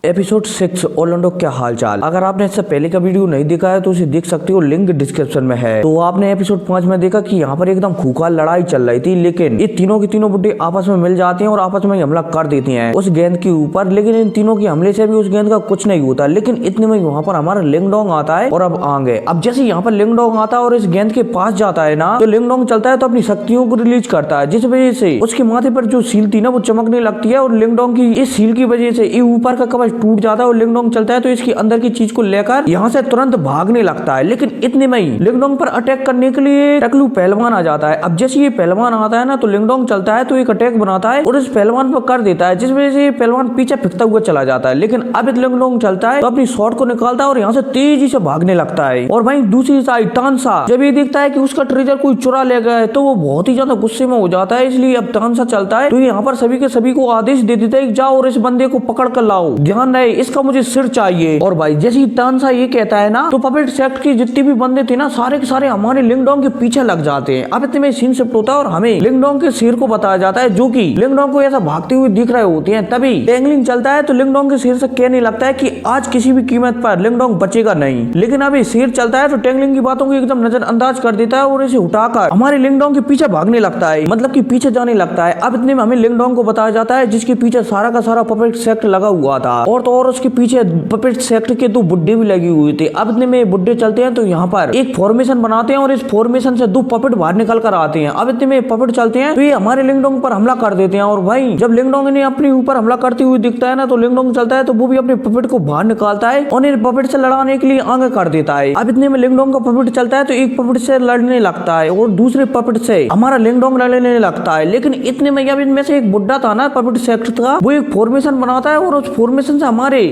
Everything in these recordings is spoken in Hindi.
एपिसोड 6 ओरलैंडो क्या हालचाल। अगर आपने इससे पहले का वीडियो नहीं देखा है तो उसे देख सकते हो, लिंक डिस्क्रिप्शन में है। तो आपने एपिसोड 5 में देखा कि यहाँ पर एकदम खूंखार लड़ाई चल रही थी, लेकिन ये तीनों के तीनों बुड्ढे आपस में मिल जाते हैं और आपस में हमला कर देती हैं उस गेंद के ऊपर। लेकिन इन तीनों के हमले से भी उस गेंद का कुछ नहीं होता। लेकिन इतने में वहाँ पर हमारा लिंगडोंग आता है और अब आगे अब जैसे यहाँ पर लिंगडोंग आता है और इस गेंद के पास जाता है ना, तो लिंगडोंग चलता है तो अपनी शक्तियों को रिलीज करता है, जिस वजह से उसके माथे पर जो सील थी ना वो चमकने लगती है और लिंगडोंग की इस सील की वजह से ये ऊपर का कवच टूट जाता है और लिंगडोंग चलता है तो इसकी अंदर की चीज को लेकर यहाँ से तुरंत भागने लगता है। लेकिन इतने में ही लिंगडोंग पर अटैक करने के लिए टकलू पहलवान आ जाता है। अब जैसे ये पहलवान आता है ना तो लिंगडोंग चलता है तो एक अटैक बनाता है और इस पहलवान पर कर देता है, जिस वजह से पहलवान पीछे फिरता हुआ चला जाता है। लेकिन अब लिंगडोंग चलता है तो अपनी शॉट को निकालता है और यहाँ से तेजी से भागने लगता है। और वहीं दूसरी साइड तानसा जब ये देखता है कि उसका ट्रेजर कोई चुरा ले गया है तो वो बहुत ही ज्यादा गुस्से में हो जाता है। इसलिए अब तानसा चलता है तो यहाँ पर सभी के सभी को आदेश दे देता है जाओ और इस बंदे को पकड़ कर लाओ, ध्यान रहे इसका मुझे सिर चाहिए। और भाई जैसे ही तानसा ये कहता है ना तो पपेट सेक्ट के जितने भी बंदे थे ना सारे के सारे हमारे लिंगडोंग के पीछे लग जाते हैं। अब इतने में सीन शिफ्ट होता है और हमें लिंगडोंग के सिर को बताया जाता है, जो कि लिंगडोंग को ऐसा भागते हुए दिख रहे होते हैं। तभी टेंगलिंग चलता है तो लिंगडोंग के सिर से कहने लगता है कि आज किसी भी कीमत पर लिंगडोंग बचेगा नहीं। लेकिन अभी सिर चलता है तो टेंगलिंग की बातों को एकदम नजरअंदाज कर देता है और इसे उठाकर हमारे लिंगडोंग के पीछे भागने लगता है, मतलब कि पीछे जाने लगता है। अब इतने में हमें लिंगडोंग को बताया जाता है जिसके पीछे सारा का सारा पपेट सेक्ट लगा हुआ था और तो और उसके पीछे पपेट सेक्ट के दो बुड्ढे भी लगे हुए थे। अब इतने में बुड्ढे चलते हैं तो यहाँ पर एक फॉर्मेशन बनाते हैं और इस फॉर्मेशन से दो पपेट बाहर निकल कर आते हैं। अब इतने में पपेट चलते हैं तो ये हमारे लिंगडोंग पर हमला कर देते हैं। और भाई जब लिंगडोंग ने अपने ऊपर हमला करते हुए दिखता है ना तो लिंगडोंग चलता है तो वो भी अपने पपेट को बाहर निकालता है और इन पपेट से लड़ाने के लिए आगे कर देता है। अब इतने में लिंगडोंग का पपेट चलता है तो एक पपेट से लड़ने लगता है और दूसरे पपेट से हमारा लिंगडोंग लड़ने लगता है। लेकिन इतने में जब इनमें से एक बुड्ढा था ना पपेट सेक्ट का, वो एक फॉर्मेशन बनाता है और उस फॉर्मेशन से हमारे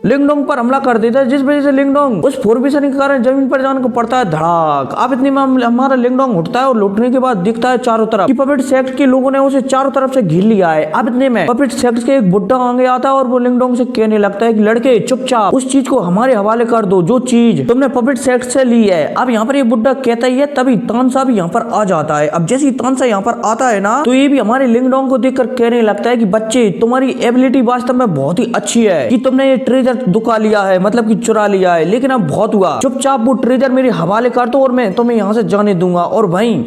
लिंगडोंग पर हमला कर देता है, जिस वजह से लिंगडोंग उस फॉर्मेशन के कारण जमीन पर जाने को पड़ता है धड़ाक। अब इतने में हमारा लिंगडोंग उठता है और लौटने के बाद दिखता है चारों तरफ कि पपेट सेक्ट के लोगों ने उसे चारों तरफ से घेर लिया है। अब इतने में पपेट सेक्ट के एक बुड्ढा आगे आता है और वो लिंगडोंग से कहने लगता है कि लड़के चुपचाप उस चीज को हमारे हवाले कर दो जो चीज तुमने पपेट सेक्ट से ली है। अब यहाँ पर ये बुड्ढा कहता ही है, तभी तानसा भी यहाँ पर आ जाता है। अब जैसे ही तानसा यहाँ पर आता है ना तो ये भी हमारे लिंगडोंग को देखकर कहने लगता है कि बच्चे तुम्हारी एबिलिटी वास्तव में बहुत ही अच्छी है कि तुमने ये ट्रेजर दुका लिया है, मतलब कि चुरा लिया है, लेकिन अब बहुत हुआ, चुपचाप वो ट्रेजर मेरे हवाले कर दो और मैं तुम्हें यहाँ से जाने दूंगा। और भाई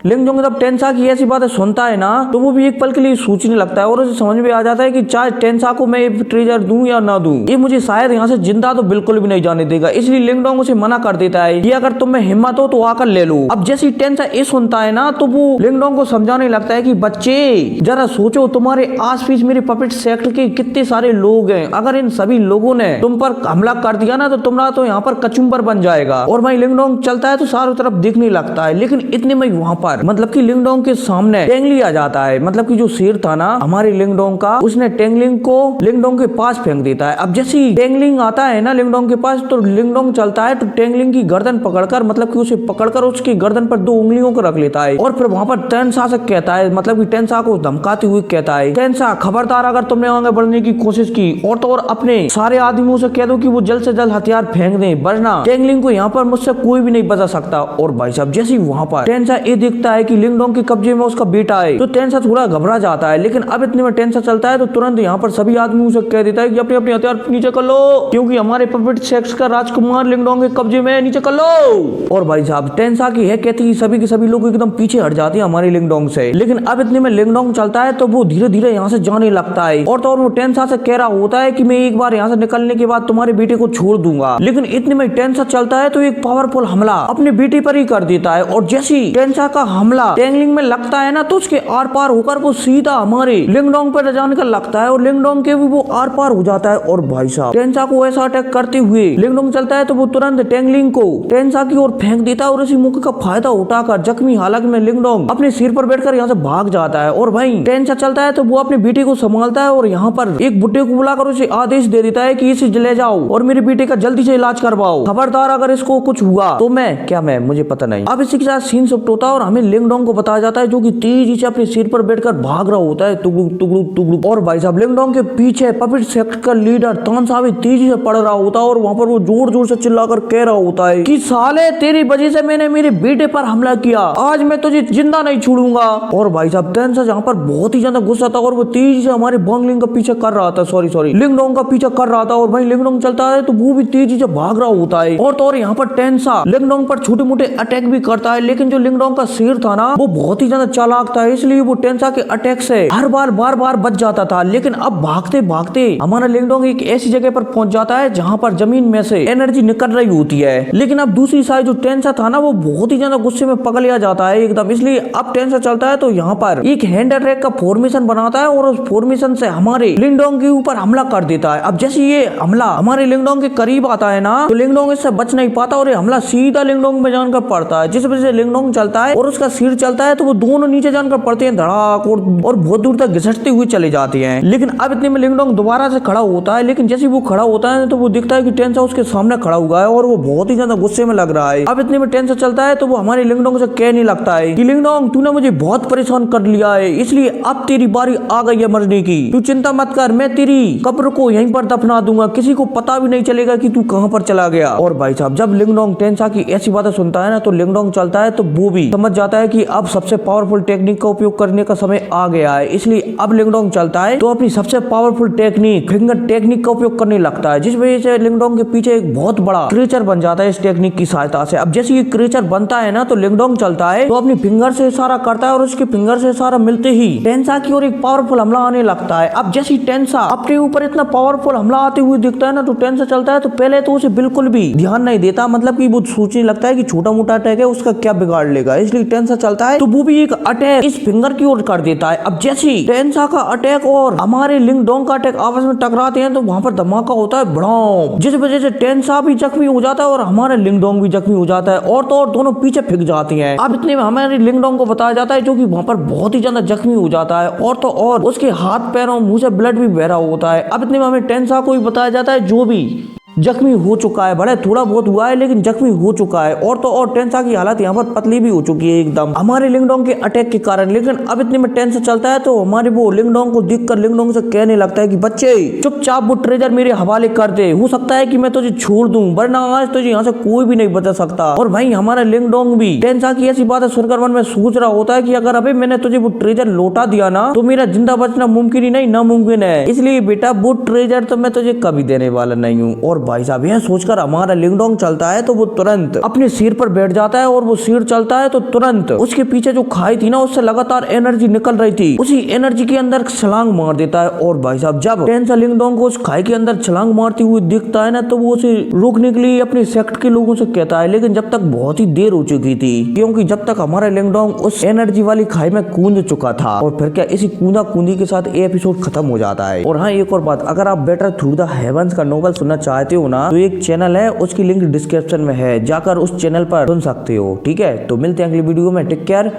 लिंगडोंग जब टेंसा की ऐसी बातें सुनता है ना तो वो भी एक पल के लिए सोचने लगता है और उसे समझ में आ जाता है कि चाहे टेंसा को मैं ट्रेजर दूं या ना दूं, ये मुझे शायद यहाँ से जिंदा तो बिल्कुल भी नहीं जाने देगा। इसलिए लिंगडोंग उसे मना कर देता है कि अगर तुम में हिम्मत हो तो आकर ले लो। अब जैसे टेंसा ये सुनता है ना तो वो लिंगडोंग को समझाने लगता है कि बच्चे जरा सोचो, तुम्हारे आस पास मेरे पपेट सेक्ट के कितने सारे लोग हैं, अगर इन सभी लोगों ने तुम पर हमला कर दिया ना तो तुम्हारा तो यहाँ पर कचुम्बर बन जाएगा। और भाई लिंगडोंग चलता है तो चारों तरफ देखने लगता है। लेकिन इतने में वहाँ पर मतलब कि लिंगडोंग के सामने टेंगली आ जाता है, मतलब कि जो शेर था ना हमारे लिंगडोंग का, उसने टेंगलिंग को लिंगडोंग के पास फेंक देता है। अब जैसे ही टेंगलिंग आता है ना लिंगडोंग के पास तो लिंगडोंग चलता है तो टेंगलिंग की गर्दन पकड़कर, मतलब कि उसे पकड़कर उसकी गर्दन पर दो उंगलियों को रख लेता है और फिर वहां पर टेंसा से कहता है, मतलब कि टेंसा को धमकाते हुए कहता है, टेंसा खबरदार अगर तुमने आगे बढ़ने की कोशिश की और तो और अपने सारे आदमियों से कह दो कि वो जल्द से जल्द हथियार फेंक दें, वरना टेंगलिंग को यहाँ पर मुझसे कोई भी नहीं बचा सकता। और भाई साहब जैसे ही वहां पर टेंसा ये देखता है कि लिंगडोंग के कब्जे में उसका बेटा है तो टेंसा थोड़ा घबरा जाता है। लेकिन अब इतने में टेंसा चलता है तो तुरंत यहाँ पर सभी आदमियों से कह देता है कि अपने अपने हथियार नीचे कर लो, क्योंकि हमारे पपेट सेक्ट का राजकुमार लिंगडोंग के कब्जे में, नीचे कर लो। और भाई साहब टेंसा की है कहती सभी के सभी लोग एकदम पीछे हट जाते हैं हमारे लिंगडोंग से। लेकिन अब इतने में लिंगडोंग चलता है तो वो धीरे धीरे यहाँ से जाने लगता है और तो और वो टेंसा से कह रहा होता है कि मैं एक बार यहाँ से निकलने के बाद तुम्हारे बेटे को छोड़ दूंगा। लेकिन इतने में टेंसा चलता है तो एक पावरफुल हमला अपने बेटे पर ही कर देता है और जैसी टेंसा का हमला टेंगलिंग में लगता है ना तो उसके आर पार होकर वो सीधा हमारे लिंगडोंग पर जाने का लगता है और लिंगडोंग के भी वो आर पार हो जाता है। और भाई साहब टेंसा को ऐसा अटैक करते हुए लिंगडोंग चलता है तो वो तुरंत टेंगलिंग को टेंसा की ओर फेंक देता है और इसी मौके का फायदा उठाकर जख्मी हालत में लिंगडोंग अपने सिर पर बैठकर यहाँ से भाग जाता है। और भाई टेंसा चलता है तो वो अपने बेटे को संभालता है और यहाँ पर एक बुड्ढे को बुलाकर उसे आदेश दे देता है कि इसे ले जाओ और मेरे बेटे का जल्दी से इलाज करवाओ, खबरदार अगर इसको कुछ हुआ तो मैं मुझे पता नहीं। अब इसी के साथ सीन शिफ्ट होता है और हमें लिंग डोंग को बताया जाता है जो कि तेजी से अपने सिर पर बैठकर भाग रहा होता है टुगलुक टुगलुक टुगलुक। और भाई साहब लिंग डोंग के पीछे पपेट सेक्ट का लीडर तानसा भी तेजी से पड़ रहा होता है और वहां पर वो जोर जोर से चिल्लाकर कह रहा होता है कि साले तेरी वजह से मैंने मेरे बेटे पर हमला किया, आज मैं तुझे जिंदा नहीं छोड़ूंगा। और भाई साहब तानसा जहाँ पर बहुत ही ज्यादा गुस्सा था और वो तेजी से हमारे बॉन्गलिंग का पीछे कर रहा था, सॉरी लिंग डोंग का पीछा कर रहा था। और भाई लिंग डोंग चलता है तो वो भी तेजी से भाग रहा होता है। और तो और यहाँ पर तानसा लिंग डोंग पर छोटे मोटे अटैक भी करता है, लेकिन जो लिंग डोंग का शेर था ना वो बहुत ही ज्यादा चालाक था, इसलिए वो तानसा के अटैक से हर बार बार बच जाता था। लेकिन अब भागते भागते हमारा लिंग डोंग एक ऐसी जगह पर पहुंच जाता है जहाँ पर जमीन में से एनर्जी निकल रही होती है। लेकिन अब दूसरी साइड जो तानसा था ना वो बहुत ही ज्यादा गुस्से में पकड़ लिया जाता है एकदम, इसलिए अब तानसा चलता है तो यहाँ पर एक हैंड अटैक का फॉर्मेशन बनाता है और उस फॉर्मेशन से हमारे लिंग डोंग के ऊपर हमला कर देता है। अब जैसे ये हमला हमारे लिंग डोंग के करीब आता है ना तो लिंग डोंग इससे बच नहीं पाता और ये हमला सीधा लिंग डोंग में जानकर पड़ता है, जिस वजह से लिंग डोंग चलता है और उसका सिर चलता है तो वो दोनों नीचे जानकर पड़ते हैं धड़ाक और बहुत दूर तक घिसटते हुए चले जाते हैं। लेकिन अब इतने में लिंग डोंग दोबारा से खड़ा होता है, लेकिन जैसे वो खड़ा होता है तो वो दिखता है कि तानसा उसके सामने खड़ा हुआ है और वो बहुत ही ज्यादा गुस्से में लग रहा है। अब इतने में तानसा चलता है तो वो हमारे लिंग डोंग से कहने लगता है कि लिंग डोंग तूने मुझे बहुत परेशान कर लिया है, इसलिए अब तेरी बारी आ गई है मरने की, तू चिंता मत कर, मैं तेरी कब्र को यहीं पर दफना दूंगा, किसी को पता भी नहीं चलेगा कि तू कहां पर चला गया। और भाई साहब जब लिंग डोंग तानसा की ऐसी बातें सुनता है ना तो लिंग डोंग चलता है तो वो भी समझ जाता है कि अब सबसे पावरफुल टेक्निक का उपयोग करने का समय आ गया है, इसलिए अब लिंग डोंग चलता है तो अपनी सबसे पावरफुल टेक्निक फिंगर टेक्निक का उपयोग करने लगता है, जिस वजह से लिंग डोंग के पीछे एक बहुत बड़ा क्रीचर बन जाता है इस टेक्निक की सहायता से। अब जैसे ये क्रीचर बनता है ना तो लिंग डोंग चलता है तो अपनी फिंगर से इशारा करता है और उसके फिंगर से इशारा मिलते ही तानसा की ओर एक पावरफुल हमला आने लगता है। अब जैसे तानसा अपने ऊपर इतना पावरफुल हमला आते हुए दिखता है ना तो तानसा चलता है तो पहले तो उसे बिल्कुल भी ध्यान नहीं देता, मतलब कि वो सोचने लगता है कि छोटा मोटा अटैक है उसका क्या बिगाड़ लेगा, इसलिए तानसा चलता है तो वो भी एक अटैक इस फिंगर की ओर कर देता है। अब जैसे तानसा का अटैक और हमारे लिंग डोंग का अटैक आपस में टकराते हैं तो वहां पर धमाका होता है बड़ाम, जिस वजह से तानसा भी जख्मी हो जाता है और हमारा लिंग डोंग भी जख्मी हो जाता है और तो और दोनों पीछे फेंक जाती हैं। अब इतने में हमारे लिंग डोंग को बताया जाता है जो कि वहां पर बहुत ही ज्यादा जख्मी हो जाता है और तो और उसके हाथ पैरों मुंह से ब्लड भी बह रहा होता है। अब इतने में हमें तानसा को भी बताया जाता है जो भी जख्मी हो चुका है, भले थोड़ा बहुत हुआ है लेकिन जख्मी हो चुका है और तो और तानसा की हालत यहाँ पर पतली भी हो चुकी है एकदम हमारे लिंग डोंग के अटैक के कारण। लेकिन अब इतने में तानसा चलता है तो हमारे वो लिंग डोंग को देखकर लिंग डोंग से कहने लगता है कि बच्चे चुपचाप वो ट्रेजर मेरे हवाले कर दे, हो सकता है कि मैं तुझे छोड़ दूं वरना आज तुझे यहाँ से कोई भी नहीं बचा सकता। और भाई हमारा लिंग डोंग भी तानसा की ऐसी बातें सुनकर मन में सोच रहा होता है कि अगर अभी मैंने तुझे वो ट्रेजर लौटा दिया ना तो मेरा जिंदा बचना मुमकिन ही नहीं नामुमकिन है, इसलिए बेटा वो ट्रेजर तो मैं तुझे कभी देने वाला नहीं हूँ। और भाई साहब यह सोचकर हमारा लिंग डोंग चलता है तो वो तुरंत अपने सिर पर बैठ जाता है और वो सिर चलता है तो तुरंत उसके पीछे जो खाई थी ना उससे लगातार एनर्जी निकल रही थी, उसी एनर्जी के अंदर छलांग मार देता है। और भाई साहब जब तानसा लिंग डोंग को उस खाई के अंदर छलांग मारती हुई दिखता है ना तो वो उसे रोकने के लिए अपने सेक्ट के लोगों से कहता है, लेकिन जब तक बहुत ही देर हो चुकी थी क्योंकि जब तक हमारा लिंग डोंग उस एनर्जी वाली खाई में कूद चुका था। और फिर क्या इसी कूदा कूदी के साथ ये एपिसोड खत्म हो जाता है। और हाँ एक और बात, अगर आप बेटर थ्रू द हेवंस का नोवेल सुनना चाहते हो ना तो एक चैनल है उसकी लिंक डिस्क्रिप्शन में है, जाकर उस चैनल पर सुन सकते हो। ठीक है तो मिलते हैं अगली वीडियो में, टेक केयर।